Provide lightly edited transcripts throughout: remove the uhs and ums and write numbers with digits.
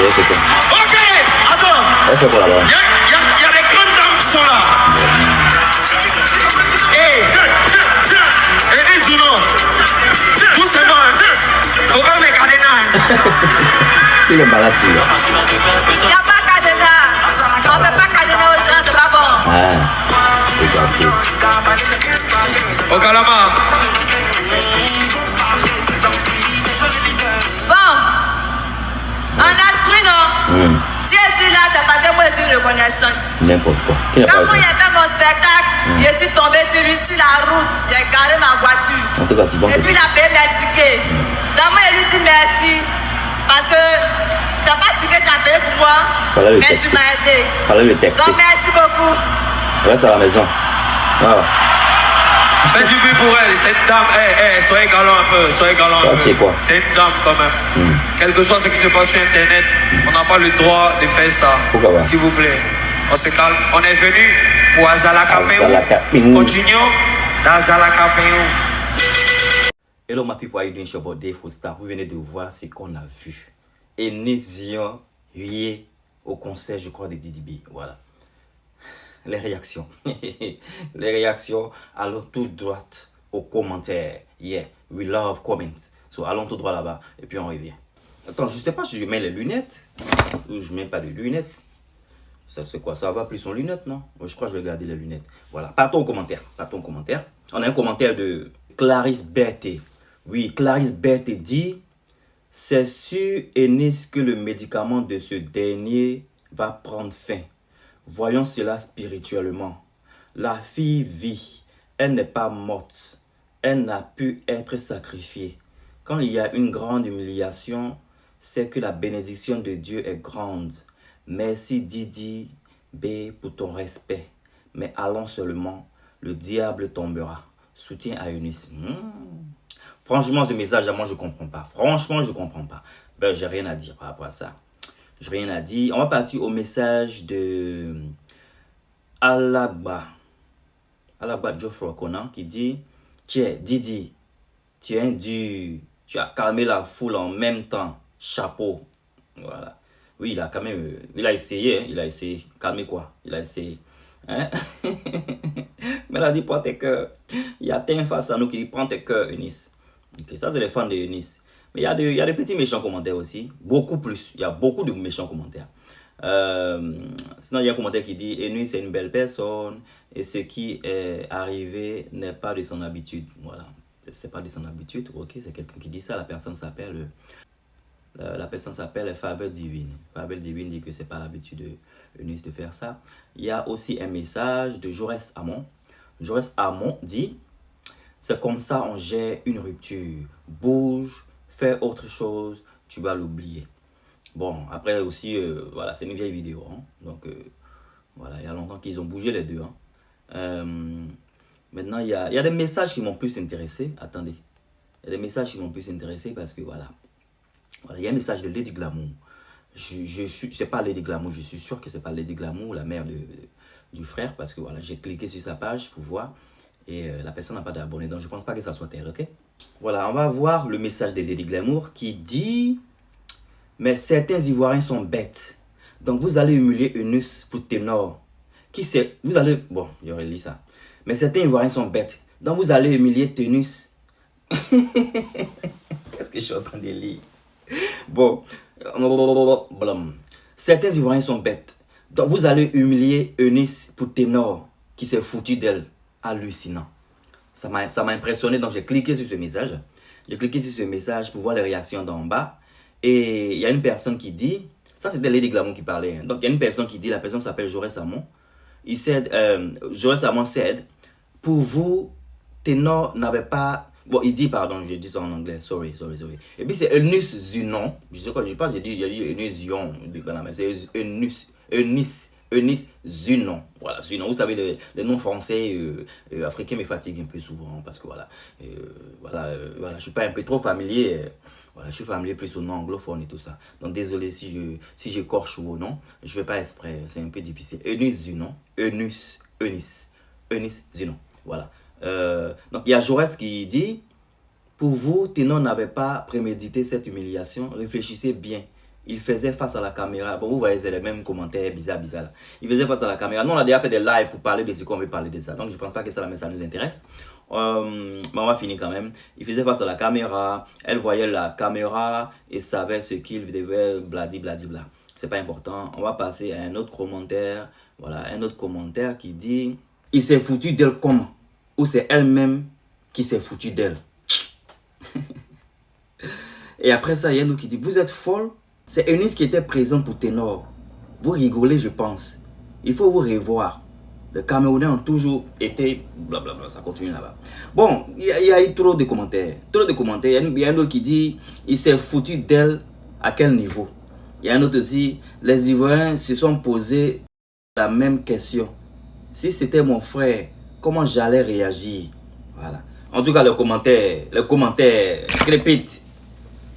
c'est quoi? Ok, attends. Elle fait quoi là-bas? Il y a des grandes dames qui sont là. Hey, Eunice Zuno. Doucement. Faut pas me cadenas. Il est malade, celui-là. Il n'y a pas cadenas. On ne fait pas cadenas aux gens, c'est pas bon. Ah, c'est gentil. Au Kalama. Bon. En esprit, non. Si je suis là, c'est parce que moi, je suis reconnaissante. N'importe quoi. Qui n'a pas Quand moi, raison? j'ai fait mon spectacle, je suis tombée sur lui sur la route. J'ai garé ma voiture. En tout cas, tu vas Et puis, il a payé mes tickets. Donc, moi, je lui dis merci. Parce que c'est pas ticket que tu as payé pour moi, Fallait le mais texter. tu m'as aidé. Fallait le texter. Donc, merci beaucoup. Reste à la maison. Voilà. Faites du bruit pour elle, cette dame. Soyez galant un peu, soyez galant un Ok, peu. quoi. C'est une dame quand même. Quelque chose qui se passe sur Internet, on n'a pas le droit de faire ça. Pourquoi pas? S'il vous plaît, on se calme. On est venu pour Azalaka Azalaka Peou. Peou. Continuons d'Azalaka Peou. Hello my people, how you doing? It's your boy Dave Star. Vous venez de voir ce qu'on a vu. Enizion Huye au concert, je crois, de Didi B. Voilà. Les réactions. Les réactions. Allons tout droit aux commentaires. Yeah, we love comments. So, allons tout droit là-bas et puis on revient. Attends, je sais pas si je mets les lunettes ou je mets pas de lunettes. Ça, c'est quoi? Ça va plus son lunette, non? Moi, je crois que je vais garder les lunettes. Voilà. Partons aux commentaires. Partons aux commentaires. On a un commentaire de Clarisse Berthe. Oui, Clarisse Berthe dit: c'est sur Enis que le médicament de ce dernier va prendre fin. Voyons cela spirituellement. La fille vit. Elle n'est pas morte. Elle n'a pu être sacrifiée. Quand il y a une grande humiliation, c'est que la bénédiction de Dieu est grande. Merci Didi B pour ton respect. Mais allons seulement, le diable tombera. Soutien à Eunice. Franchement, ce message, moi, je ne comprends pas. Franchement, je ne comprends pas. Ben, j'ai rien à dire par rapport à ça. J'ai rien à dire. On va partir au message de Alaba Geoffroy Conan qui dit: tiens, Didi, tu es un dur. Tu as calmé la foule en même temps. Chapeau. Voilà. Oui, il a quand même... il a essayé. Hein, il a essayé. Calmer quoi? Il a essayé. Hein? Mais il a dit: prends tes cœurs. Il y a un face à nous qui dit: prends tes cœurs, Eunice. Okay, ça, c'est les fans de Eunice. Mais il y a des petits méchants commentaires aussi. Beaucoup plus. Il y a beaucoup de méchants commentaires. Sinon, il y a un commentaire qui dit: Eunice est une belle personne. Et ce qui est arrivé n'est pas de son habitude. Voilà. C'est pas de son habitude. Ok, c'est quelqu'un qui dit ça. La personne s'appelle Faveur Divine. Faveur Divine dit que c'est pas l'habitude de Eunice de faire ça. Il y a aussi un message de Jaurès Hamon. Jaurès Hamon dit: c'est comme ça on gère une rupture. Bouge, fais autre chose, tu vas l'oublier. Bon, après aussi, voilà, c'est une vieille vidéo. Hein. Donc, voilà, il y a longtemps qu'ils ont bougé les deux. Hein. Maintenant, il y a des messages qui m'ont plus intéressé. Attendez. Il y a des messages qui m'ont plus intéressé parce que, voilà. Voilà, il y a un message de Lady Glamour. C'est pas Lady Glamour, je suis sûr que c'est pas Lady Glamour, la mère du frère, parce que, voilà, j'ai cliqué sur sa page pour voir. Et la personne n'a pas d'abonné, donc je ne pense pas que ça soit elle, ok? Voilà, on va voir le message de Lady Glamour qui dit: mais certains Ivoiriens sont bêtes. Donc vous allez humilier Eunice pour ténor. Qui c'est? Vous allez... Bon, j'aurais lu ça. Mais certains Ivoiriens sont bêtes. Donc vous allez humilier Eunice. Qu'est-ce que je suis en train de lire? Bon. Certains Ivoiriens sont bêtes. Donc vous allez humilier Eunice pour ténor qui s'est foutu d'elle. Hallucinant. Ça m'a impressionné, donc j'ai cliqué sur ce message. J'ai cliqué sur ce message pour voir les réactions d'en bas. Et il y a une personne qui dit, ça c'était Lady Glamour qui parlait. Hein. Donc il y a une personne qui dit, la personne s'appelle Jaurès Hamon. Il said, Jaurès Hamon said: pour vous, ténor n'avait pas... Bon, il dit, pardon, je dis ça en anglais, sorry. Et puis c'est Eunice Zunon. Je sais quoi, je pense, il y a dit Eunice Zion. C'est Eunice Zunon. Voilà, Zunon. Vous savez, les noms français africains me fatiguent un peu souvent parce que voilà, je suis pas un peu trop familier. Voilà, je suis familier plus au nom anglophone et tout ça. Donc désolé si j'écorche vos noms, je fais pas exprès, c'est un peu difficile. Eunice Zunon, Eunice Zunon. Voilà. Donc il y a Jaurès qui dit: pour vous, ténor n'avait pas prémédité cette humiliation. Réfléchissez bien. il faisait face à la caméra. Bon, vous voyez, c'est les mêmes commentaires bizarres là. Il faisait face à la caméra. Nous, on a déjà fait des lives pour parler de ce qu'on veut parler de ça. Donc, je ne pense pas que ça, mais ça nous intéresse. Mais on va finir quand même. Il faisait face à la caméra. Elle voyait la caméra et savait ce qu'il devait bladibladibla. C'est pas important. On va passer à un autre commentaire. Voilà, un autre commentaire qui dit « Il s'est foutu d'elle comment ?» Ou c'est elle-même qui s'est foutu d'elle. Et après ça, il y a un autre qui dit « Vous êtes folle ?» C'est Eunice qui était présente pour Ténor. Vous rigolez, je pense. Il faut vous revoir. Les Camerounais ont toujours été... Blablabla, ça continue là-bas. Bon, il y a eu trop de commentaires. Trop de commentaires. Il y a un autre qui dit « Il s'est foutu d'elle à quel niveau ?» Il y a un autre aussi. Les Ivoiriens se sont posés la même question. Si c'était mon frère, comment j'allais réagir? Voilà. En tout cas, les commentaires crépitent.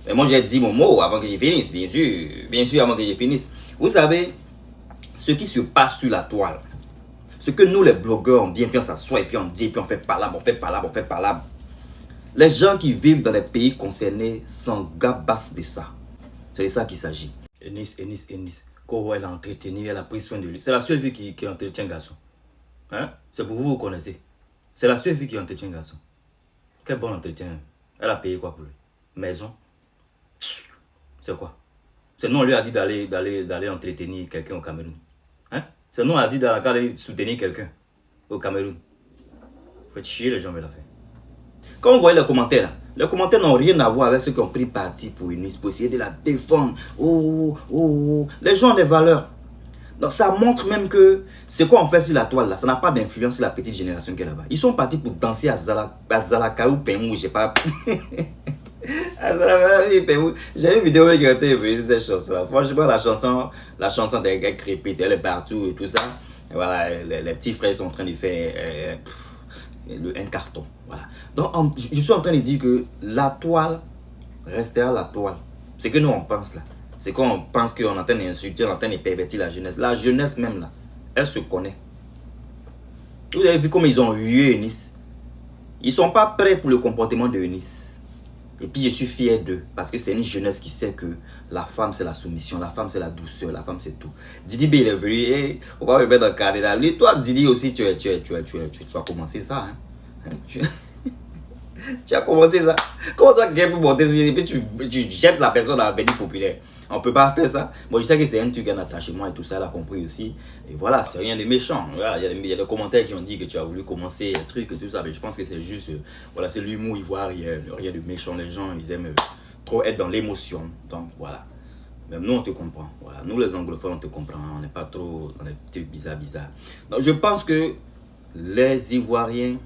Et moi, j'ai dit mon mot avant que je finisse, bien sûr, avant que je finisse. Vous savez, ce qui se passe sur la toile, ce que nous, les blogueurs, on vient, puis on s'assoit, et puis on dit, puis on fait palabre, on fait palabre, on fait palabre. Les gens qui vivent dans les pays concernés s'en gabassent de ça. C'est de ça qu'il s'agit. Eunice. Quand elle a entretenu, elle a pris soin de lui. C'est la seule fille qui entretient un garçon. Hein? C'est pour vous, vous connaissez. C'est la seule fille qui entretient un garçon. Quel bon entretien. Elle a payé quoi pour lui? Maison. C'est quoi? C'est nous, on lui a dit d'aller entretenir quelqu'un au Cameroun. Hein? C'est nous, on a dit d'aller soutenir quelqu'un au Cameroun. Vous faites chier les gens, mais la fait. Quand vous voyez les commentaires, les commentaires n'ont rien à voir avec ceux qui ont pris parti pour Eunice, pour essayer de la défendre. Les gens ont des valeurs. Donc ça montre même que ce qu'on fait sur la toile là, ça n'a pas d'influence sur la petite génération qui est là-bas. Ils sont partis pour danser à Zalaka ou Pemou, je sais pas. J'ai une vidéo qui a été vue cette chanson. Franchement, la chanson des crépite, elle est partout et tout ça. Et voilà, les petits frères sont en train de faire un carton. Voilà. Donc, je suis en train de dire que la toile restera la toile. C'est que nous, on pense là. C'est qu'on pense qu'on est en train d'insulter, on est en train de pervertir la jeunesse. La jeunesse même là, elle se connaît. Vous avez vu comment ils ont hué Eunice. Ils ne sont pas prêts pour le comportement de Eunice. Et puis je suis fier d'eux. Parce que c'est une jeunesse qui sait que la femme c'est la soumission, la femme c'est la douceur, la femme c'est tout. Didi B il est venu, et on va me mettre dans le cadre là. Lui, toi Didi aussi, tu as commencé ça. Hein? Tu as commencé ça. Comment toi, pour monter et puis tu jettes la personne dans l'avenir populaire? On ne peut pas faire ça. Bon, je sais que c'est un truc, un attachement et tout ça, elle a compris aussi. Et voilà, c'est rien de méchant. Voilà, il y a des commentaires qui ont dit que tu as voulu commencer un truc et tout ça. Mais je pense que c'est juste, voilà, c'est l'humour ivoirien, rien de méchant. Les gens, ils aiment trop être dans l'émotion. Donc voilà. Même nous, on te comprend. Voilà. Nous, les anglophones, on te comprend. On n'est pas trop dans les trucs bizarres. Donc je pense que les Ivoiriens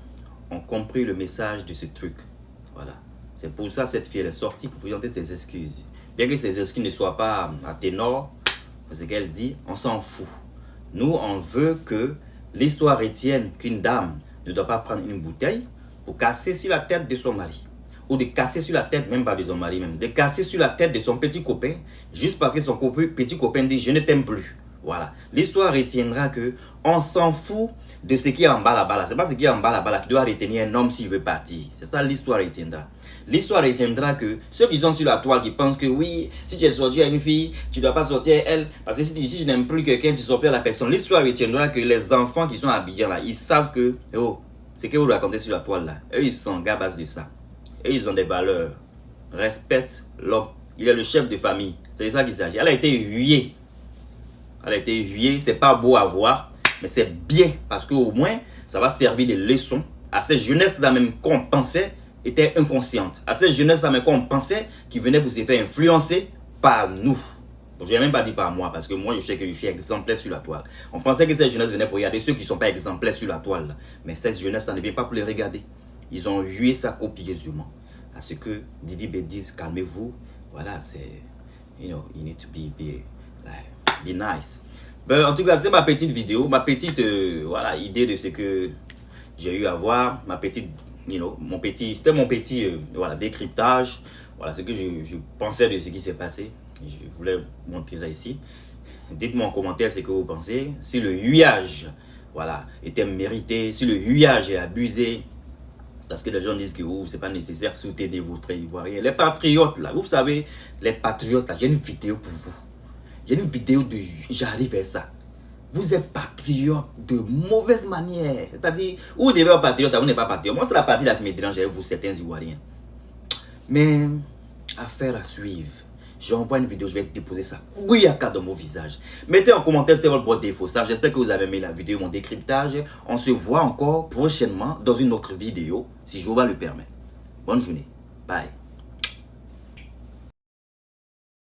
ont compris le message de ce truc. Voilà. C'est pour ça que cette fille elle est sortie pour présenter ses excuses. Bien que ces excuses ne soient pas à ténor, ce qu'elle dit, on s'en fout. Nous, on veut que l'histoire retienne qu'une dame ne doit pas prendre une bouteille pour casser sur la tête de son mari. Ou de casser sur la tête, même pas de son mari même, de casser sur la tête de son petit copain, juste parce que son petit copain dit « je ne t'aime plus ». Voilà. L'histoire retiendra que on s'en fout de ce qui est en bas là-bas. C'est pas ce qui est en bas là-bas qui doit retenir un homme s'il veut partir. C'est ça l'histoire retiendra. L'histoire retiendra que ceux qui sont sur la toile qui pensent que oui, si tu es sorti à une fille, tu ne dois pas sortir à elle. Parce que si tu n'aimes plus quelqu'un, tu sors plus à la personne. L'histoire retiendra que les enfants qui sont habillés là, ils savent que oh, ce que vous racontez sur la toile là, eux ils s'en gabassent de ça. Et ils ont des valeurs. Respecte l'homme. Il est le chef de famille. C'est de ça qu'il s'agit. Elle a été huée. Elle a été huée. C'est pas beau à voir. Mais c'est bien. Parce qu'au moins, ça va servir de leçon à cette jeunesse-là même qu'on pensait était inconsciente. À cette jeunesse-là même qu'on pensait qui venait pour se faire influencer par nous. Donc, je n'ai même pas dit par moi. Parce que moi, je sais que je suis exemplaire sur la toile. On pensait que cette jeunesse venait pour regarder ceux qui ne sont pas exemplaires sur la toile. Mais cette jeunesse-là ne vient pas pour les regarder. Ils ont hué ça copieusement. À ce que Didi B dise, calmez-vous. Voilà, c'est... You know, you need to be nice. Ben, en tout cas, c'est ma petite vidéo. Ma petite voilà, idée de ce que j'ai eu à voir. Ma petite... You know, c'était mon petit voilà, décryptage. Voilà ce que je pensais de ce qui s'est passé. Je voulais montrer ça ici. Dites-moi en commentaire ce que vous pensez. Si le huillage voilà, était mérité, si le huillage est abusé, Parce que les gens disent que oh, c'est pas nécessaire soutenir vos frères ivoiriens. Les patriotes là, vous savez, les patriotes là, j'ai une vidéo pour vous. J'ai une vidéo de j'arrive vers ça. Vous êtes patriote de mauvaise manière. C'est-à-dire, vous devez être patriote, vous n'êtes pas patriote. Moi, c'est la partie là qui me dérange avec vous, certains Ivoiriens. Mais, affaire à suivre. J'envoie une vidéo, je vais déposer ça. Oui, à cas de mon visage. Mettez en commentaire c'était votre boîte défaut. J'espère que vous avez aimé la vidéo, mon décryptage. On se voit encore prochainement dans une autre vidéo, si je vous le permets. Bonne journée. Bye.